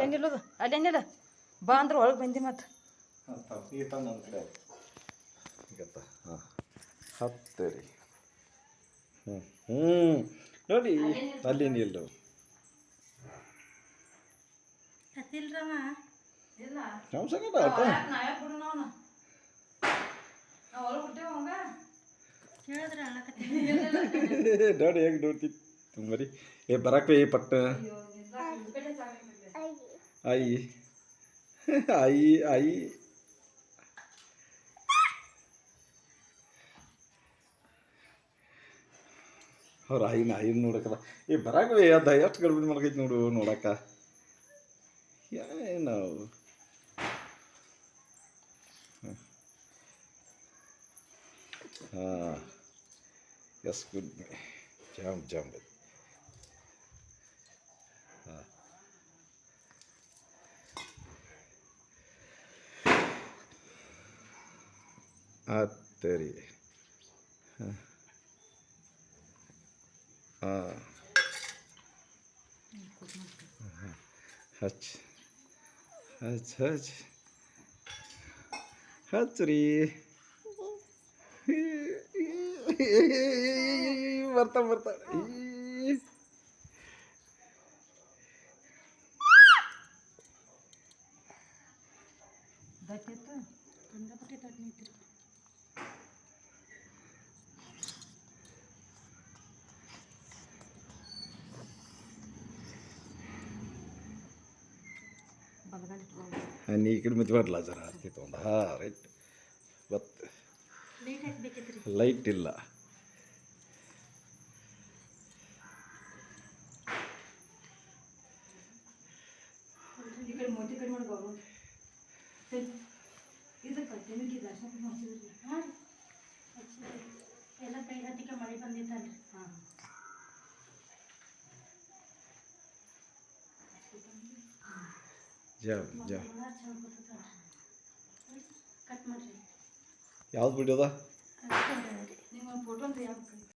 ನಿಲ್ಲೋದು ಅಲ್ಲೇನಿಲ್ಲ ಬಾ ಅಂದ್ರೆ ಒಳಗೆ ಬಂದಿ ಮತ್ತು ಹಾಂ ಹತ್ತರಿ ನೋಡಿ ಅಲ್ಲಿ ನಿಲ್ಲು ನಮ್ಮ ಸಂಗಡ ಆಯ್ತಾ ನೋಡಿ ಹೇಗೆ ನೋಡ್ತಿತ್ತು ಮರಿ ಏ ಬರಕ್ಕೆ ಪಟ್ಟ ಆಯಿ ಆಯಿ ಆಯಿ ಅವ್ರ ಆಯಿನ ನೋಡಕ್ಕಲ್ಲ ಏ ಬರಕ್ಕೆ ಅದ ಎಷ್ಟು ಗಡ್ಬಿಡ್ ಮಾಡ್ಕೈತಿ ನೋಡು ನೋಡಕ್ಕ ಏನು ಹಾಂ ಎಸ್ ಗುಡ್ ಜಾಮ್ ಹಾಂ ಆತರಿ ಹಾಂ ಹಾಂ ಹಚ್ಚ್ರಿ ಬರ್ತಾ ನೀ ಈ ಕಡೆ ಮಿತ್ ಮಾಡಲ ಜರ ಆಗ್ತಿತ್ತು ಒಂದು ಹಾಂ ರೈಟ್ ಬತ್ತು ಲೈಟ್ ಇಲ್ಲ ಯಾವ್ದು ಬಿಡೋದ